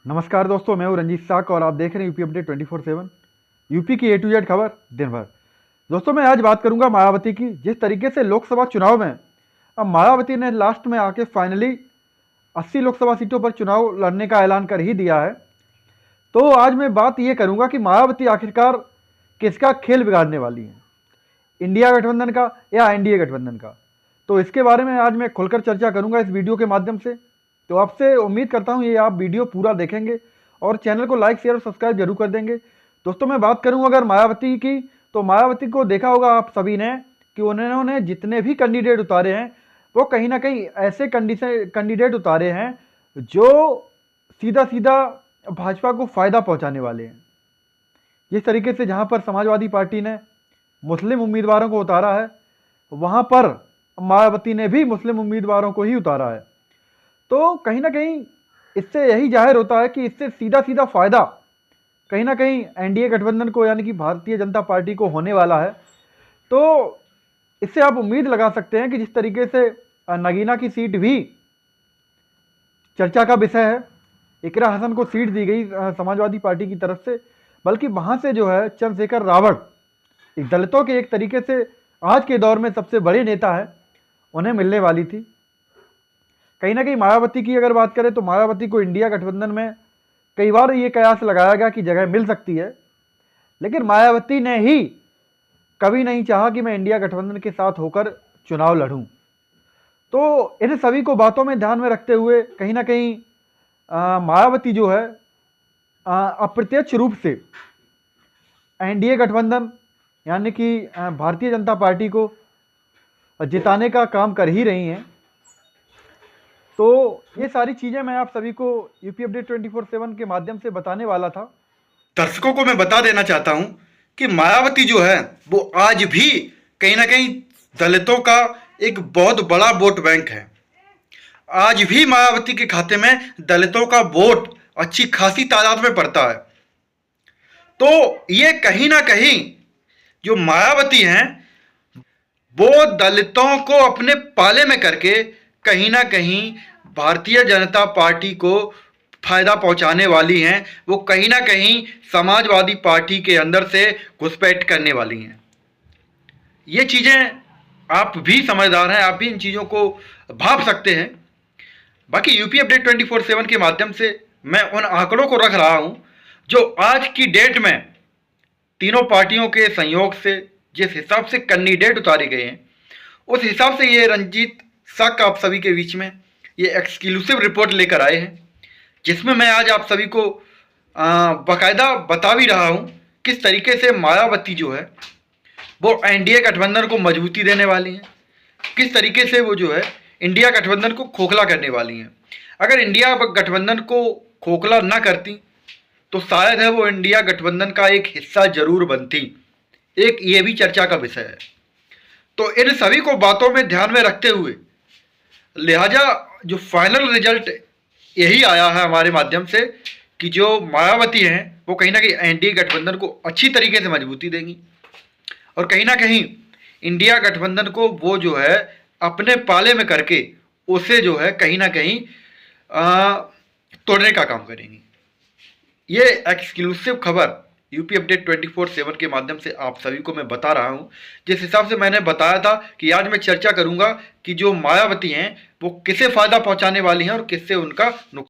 नमस्कार दोस्तों, मैं हूं रंजीत साक और आप देख रहे हैं यूपी अपडेट 24/7। यूपी की A to Z खबर दिन भर। दोस्तों, मैं आज बात करूंगा मायावती की। जिस तरीके से लोकसभा चुनाव में अब मायावती ने लास्ट में आके फाइनली 80 लोकसभा सीटों पर चुनाव लड़ने का ऐलान कर ही दिया है, तो आज मैं बात ये करूंगा कि मायावती आखिरकार किसका खेल बिगाड़ने वाली है, इंडिया गठबंधन का या एनडीए गठबंधन का। तो इसके बारे में आज मैं खुलकर चर्चा करूंगा इस वीडियो के माध्यम से। तो आपसे उम्मीद करता हूं ये आप वीडियो पूरा देखेंगे और चैनल को लाइक शेयर और सब्सक्राइब जरूर कर देंगे। दोस्तों, मैं बात करूं अगर मायावती की, तो मायावती को देखा होगा आप सभी ने कि उन्होंने जितने भी कैंडिडेट उतारे हैं वो कहीं ना कहीं ऐसे कैंडिडेट उतारे हैं जो सीधा सीधा भाजपा को फायदा पहुंचाने वाले हैं। जिस तरीके से जहां पर समाजवादी पार्टी ने मुस्लिम उम्मीदवारों को उतारा है, वहां पर मायावती ने भी मुस्लिम उम्मीदवारों को ही उतारा है। तो कहीं ना कहीं इससे यही जाहिर होता है कि इससे सीधा सीधा फायदा कहीं ना कहीं एनडीए गठबंधन को यानी कि भारतीय जनता पार्टी को होने वाला है। तो इससे आप उम्मीद लगा सकते हैं कि जिस तरीके से नगीना की सीट भी चर्चा का विषय है, इकरा हसन को सीट दी गई समाजवादी पार्टी की तरफ से, बल्कि वहां से जो है चंद्रशेखर रावत दलितों के एक तरीके से आज के दौर में सबसे बड़े नेता है, उन्हें मिलने वाली थी। कहीं ना कहीं मायावती की अगर बात करें तो मायावती को इंडिया गठबंधन में कई बार ये कयास लगाया गया कि जगह मिल सकती है, लेकिन मायावती ने ही कभी नहीं चाहा कि मैं इंडिया गठबंधन के साथ होकर चुनाव लड़ूं। तो इन सभी को बातों में ध्यान में रखते हुए कहीं ना कहीं मायावती जो है अप्रत्यक्ष रूप से एनडीए गठबंधन यानी कि भारतीय जनता पार्टी को जिताने का काम कर ही रही हैं। तो ये सारी चीज़ें मैं आप सभी को यूपी अपडेट 24/7 के माध्यम से बताने वाला था। दर्शकों को मैं बता देना चाहता हूं कि मायावती जो है वो आज भी कहीं ना कहीं दलितों का एक बहुत बड़ा वोट बैंक है। आज भी मायावती के खाते में दलितों का वोट अच्छी खासी तादाद में पड़ता है। तो ये कहीं ना कहीं जो मायावती हैं वो दलितों को अपने पाले में करके कहीं ना कहीं भारतीय जनता पार्टी को फायदा पहुंचाने वाली हैं। वो कहीं ना कहीं समाजवादी पार्टी के अंदर से घुसपैठ करने वाली हैं। ये चीज़ें आप भी समझदार हैं, आप भी इन चीज़ों को भाप सकते हैं। बाकी यूपी अपडेट 24/7 के माध्यम से मैं उन आंकड़ों को रख रहा हूं जो आज की डेट में तीनों पार्टियों के संयोग से जिस हिसाब से कैंडिडेट उतारे गए हैं, उस हिसाब से ये रंजीत साक आप सभी के बीच में ये एक्सक्लूसिव रिपोर्ट लेकर आए हैं, जिसमें मैं आज आप सभी को बाकायदा बता भी रहा हूं किस तरीके से मायावती जो है वो एनडीए गठबंधन को मजबूती देने वाली हैं, किस तरीके से वो जो है इंडिया गठबंधन को खोखला करने वाली हैं। अगर इंडिया गठबंधन को खोखला ना करती तो शायद है वो इंडिया गठबंधन का एक हिस्सा जरूर बनती। एक ये भी चर्चा का विषय है। तो इन सभी को बातों में ध्यान में रखते हुए लिहाजा जो फाइनल रिजल्ट यही आया है हमारे माध्यम से कि जो मायावती हैं वो कहीं ना कहीं एनडीए गठबंधन को अच्छी तरीके से मजबूती देंगी और कहीं ना कहीं इंडिया गठबंधन को वो जो है अपने पाले में करके उसे जो है कहीं ना कहीं तोड़ने का काम करेंगी। ये एक्सक्लूसिव खबर यूपी अपडेट 24/7 के माध्यम से आप सभी को मैं बता रहा हूं। जिस हिसाब से मैंने बताया था कि आज मैं चर्चा करूंगा कि जो मायावती हैं वो किसे फायदा पहुंचाने वाली हैं और किससे उनका नुकसान।